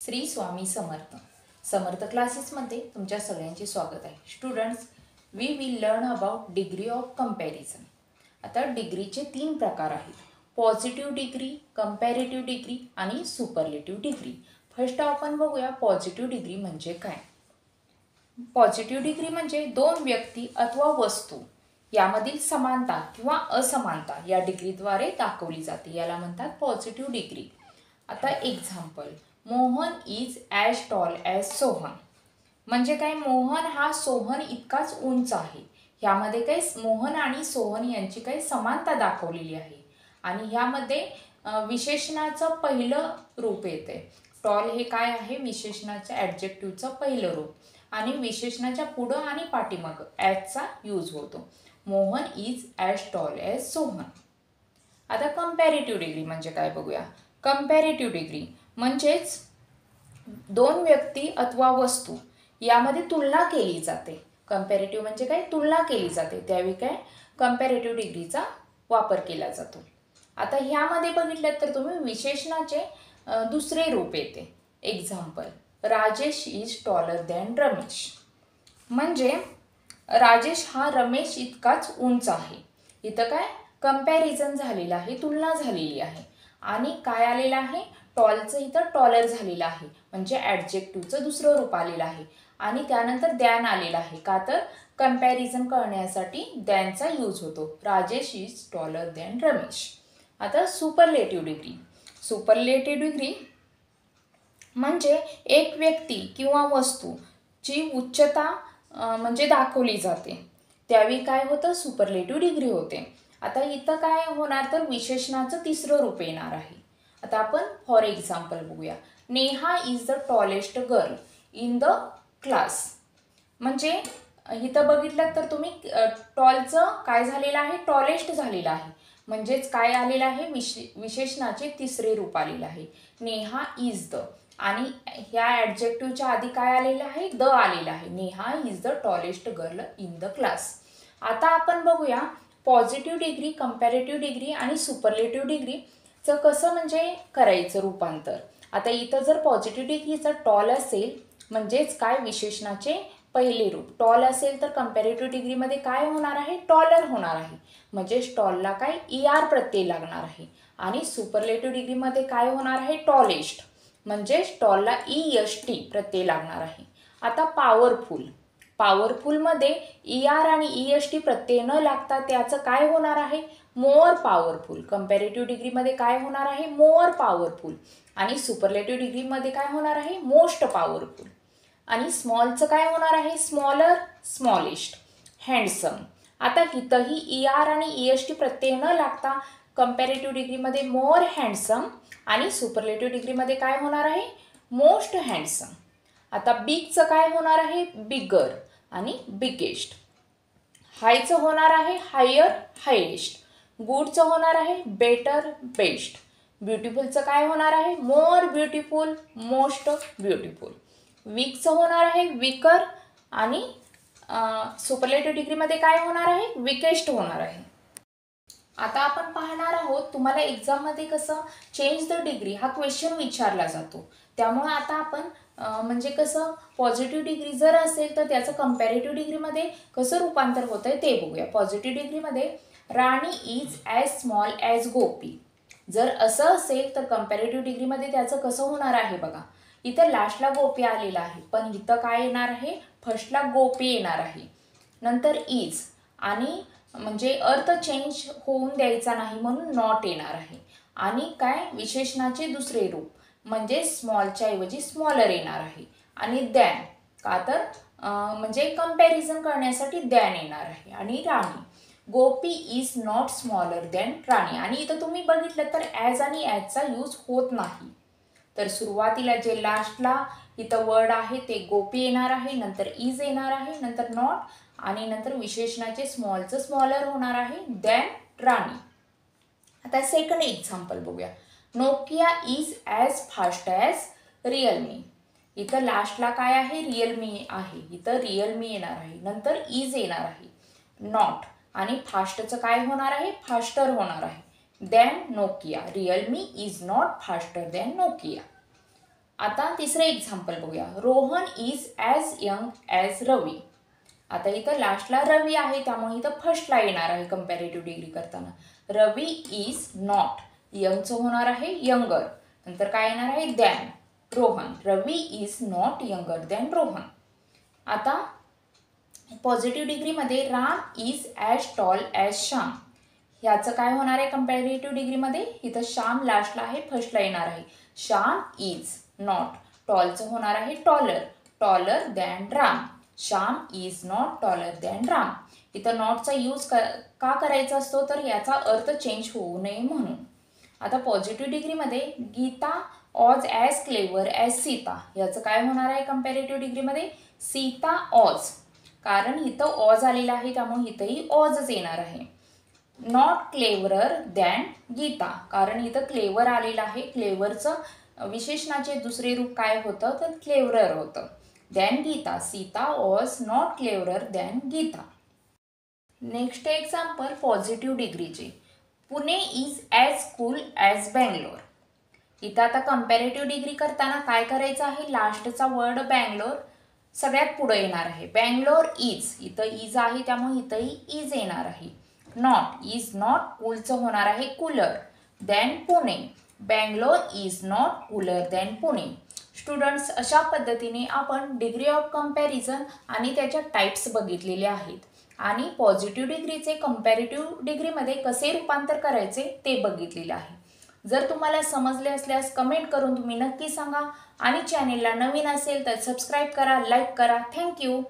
श्री स्वामी समर्थ समर्थ क्लासेसमध्ये तुमच्या सगळ्यांचे स्वागत आहे. Students, we will learn about degree of comparison. आता डिग्रीचे 3 प्रकार आहेत: पॉझिटिव्ह डिग्री, कंपॅरेटिव्ह डिग्री आणि सुपरलेटिव्ह डिग्री. फर्स्ट आपण बघूया पॉझिटिव्ह डिग्री म्हणजे काय. पॉझिटिव्ह डिग्री म्हणजे 2 व्यक्ती अथवा वस्तू यामधील समानता किंवा असमानता या डिग्रीद्वारे दाखवली जाते, याला म्हणतात पॉझिटिव्ह डिग्री. आता example, Mohan is as tall as Sohan. म्हणजे काय, मोहन हा सोहन इतकाच उंच आहे. ह्यामध्ये काही मोहन आणि सोहन यांची काही समानता दाखवलेली आहे. आणि ह्यामध्ये विशेषणाचं पहिलं रूप येते. टॉल हे काय आहे, विशेषणाच्या ॲडजेक्टिव्हचं पहिलं रूप, आणि विशेषणाच्या पुढं आणि पाठीमागं ॲजचा यूज होतो. Mohan is as tall as Sohan. आता कंपॅरेटिव्ह डिग्री म्हणजे काय बघूया. कंपॅरेटिव्ह डिग्री म्हणजेच 2 व्यक्ती अथवा वस्तू यामध्ये तुलना केली जाते. कंपॅरेटिव्ह म्हणजे काय, तुलना केली जाते, त्यावेळी काय कंपॅरेटिव्ह डिग्रीचा वापर केला जातो. आता ह्यामध्ये बघितलं तर तुम्ही विशेषणाचे दुसरे रूप येते. Example, Rajesh is taller than Ramesh. म्हणजे राजेश हा रमेश इतकाच उंच आहे. इथं काय कंपॅरिझन झालेलं आहे, तुलना झालेली आहे. आणि काय आलेलं आहे, टॉलचं इथं टॉलर झालेलं आहे, म्हणजे ॲडजेक्टिव्हचं दुसरं रूप आलेलं आहे. आणि त्यानंतर दॅन आलेलं आहे, का तर कंपॅरिझन करण्यासाठी दॅनचा यूज होतो. Rajesh is taller than Ramesh. आता सुपरलेटिव्ह डिग्री. सुपरलेटिव्ह डिग्री म्हणजे एक व्यक्ती किंवा वस्तूची उच्चता म्हणजे दाखवली जाते, त्यावेळी काय होतं, सुपरलेटिव्ह डिग्री होते. आता इथं काय होणार तर विशेषणाचं तिसरं रूप येणार आहे. आता आपण फॉर एक्झाम्पल बघूया. Neha is the tallest girl in the class. म्हणजे इथं बघितलं तर तुम्ही टॉलचं काय झालेलं आहे, टॉलेस्ट झालेलं आहे. म्हणजेच काय आलेलं आहे, विशेषणाचे तिसरे रूप आलेलं आहे. नेहा इज द, आणि ह्या ॲडजेक्टिव्हच्या आधी काय आलेलं आहे, द आलेलं आहे. Neha is the tallest girl in the class. आता आपण बघूया पॉझिटिव्ह डिग्री, कंपॅरेटिव्ह डिग्री आणि सुपरलेटिव्ह डिग्रीचं कसं म्हणजे करायचं रूपांतर. आता इथं जर पॉझिटिव्ह डिग्रीचं टॉल असेल म्हणजेच काय विशेषणाचे पहिले रूप टॉल असेल, तर कंपॅरेटिव्ह डिग्रीमध्ये काय होणार आहे, टॉलर होणार आहे. म्हणजे टॉलला काय ER प्रत्यय लागणार आहे. आणि सुपरलेटिव्ह डिग्रीमध्ये काय होणार आहे, टॉलेस्ट, म्हणजे टॉलला EST प्रत्यय लागणार आहे. आता पॉवरफुल. पॉवरफुलमध्ये ER आणि EST प्रत्यय न लागता त्याचं काय होणार आहे, मोर पॉवरफुल. कंपॅरेटिव्ह डिग्रीमध्ये काय होणार आहे, मोर पॉवरफुल. आणि सुपरलेटिव्ह डिग्रीमध्ये काय होणार आहे, मोस्ट पॉवरफुल. आणि स्मॉलचं काय होणार आहे, स्मॉलर, स्मॉलेस्ट, हँडसम. आता इथंही ER आणि EST प्रत्यय न लागता कंपॅरेटिव्ह डिग्रीमध्ये मोर हँडसम, आणि सुपरलेटिव्ह डिग्रीमध्ये काय होणार आहे, मोस्ट हँडसम. आता बिगचं काय होणार आहे, बिगर आणि बिगेस्ट. हायचं होणार आहे, हायर, हायेस्ट. गुडचं होणार आहे, बेटर, बेस्ट. ब्युटिफुलचं काय होणार आहे, मोर ब्युटिफुल, मोस्ट ब्युटिफुल. वीकचं होणार आहे, विकर, आणि सुपरलेटिव्ह डिग्रीमध्ये काय होणार आहे, विकेस्ट होणार आहे. आता आपण पाहणार आहोत, तुम्हाला एक्झाममध्ये कसं चेंज द डिग्री हा क्वेश्चन विचारला जातो. त्यामुळे आता आपण म्हणजे कसं पॉझिटिव्ह डिग्री जर असेल तर त्याचं कंपॅरेटिव्ह डिग्रीमध्ये कसं रूपांतर होतं आहे ते बघूया. पॉझिटिव्ह डिग्रीमध्ये राणी इज ॲज स्मॉल ॲज गोपी. जर असं असेल तर कंपॅरेटिव्ह डिग्रीमध्ये त्याचं कसं होणार आहे बघा. इथं लास्टला गोपी आलेला आहे, पण इथं काय येणार आहे, फर्स्टला गोपी येणार आहे. नंतर इज, आणि म्हणजे अर्थ चेंज होऊन द्यायचा नाही म्हणून नॉट येणार आहे. आणि काय विशेषणाचे दुसरे रूप म्हणजे स्मॉलच्या ऐवजी स्मॉलर येणार आहे. आणि दॅन, का तर म्हणजे कंपॅरिझन करण्यासाठी दॅन येणार आहे. आणि राणी, गोपी इज नॉट स्मॉलर दॅन राणी. आणि इथं तुम्ही बघितलं तर ॲज आणि ॲजचा यूज होत नाही. तर सुरुवातीला जे लास्टला इथं वर्ड आहे ते गोपी येणार आहे, नंतर इज येणार आहे, नंतर नॉट, आणि नंतर विशेषणाचे स्मॉलचं स्मॉलर होणार आहे, दॅन राणी. आता सेकंड एक्झाम्पल बघूया. Nokia is as fast as Realme. इथं लास्टला काय आहे, रिअलमी आहे, इथं रिअलमी येणार आहे, नंतर इज येणार आहे, नॉट, आणि फास्टचं काय होणार आहे, फास्टर होणार आहे, than Nokia. Realme is not faster than Nokia. आता तिसरं एक्झाम्पल बघूया. Rohan is as young as Ravi. आता इथं लास्टला रवी आहे, त्यामुळे इथं फर्स्टला येणार आहे कंपॅरेटिव्ह डिग्री करताना. रवी इज नॉट, यंगचं होणार आहे यंगर, नंतर काय येणार आहे than. Rohan, Ravi is not younger than Rohan. आता पॉझिटिव्ह डिग्रीमध्ये Ram is as tall as Shyam. ह्याचं काय होणार आहे कंपॅरेटिव्ह डिग्रीमध्ये? इथं श्याम लास्टला आहे, फर्स्टला येणार आहे. श्याम इज नॉट, टॉलचं होणार आहे taller, taller than Ram. Shyam is not taller than Ram. इथं नॉटचा यूज का करायचा असतो, तर याचा अर्थ चेंज होऊ नये म्हणून. आता पॉझिटिव्ह डिग्रीमध्ये Gita is as clever as Sita. याचं काय होणार आहे कंपॅरेटिव्ह डिग्रीमध्ये? सीता ऑज, कारण इथं ऑज आलेला आहे त्यामुळे इथंही ऑजच येणार आहे. नॉट क्लेवरर दॅन गीता, कारण इथं क्लेवर आलेलं आहे. क्लेवरचं विशेषणाचे दुसरे रूप काय होतं, तर क्लेवरर होतं. Than Gita, Sita was not cleverer than Gita. Next example positive डिग्रीचे. Pune is as cool as Bangalore. इथं आता कंपॅरेटिव्ह डिग्री करताना काय करायचं आहे, लास्टचा वर्ड बँगलोर सगळ्यात पुढे येणार आहे. बँगलोर इज, इथं इज आहे त्यामुळे इथंही इज येणार आहे. नॉट इज नॉट, कूलचं होणार आहे cooler than Pune. Bangalore is not cooler than Pune. Students, अशा पद्धतीने आपण डिग्री ऑफ कंपॅरिझन आणि त्याच्या टाईप्स बघितलेले आहेत आणि पॉझिटिव्ह डिग्रीचे कंपॅरेटिव्ह डिग्रीमध्ये कसे रूपांतर करायचे ते बघितलेले आहे. जर तुम्हाला समजले असल्यास कमेंट करून तुम्ही नक्की सांगा आणि चॅनेलला नवीन असेल तर सबस्क्राईब करा, लाईक करा. थँक्यू.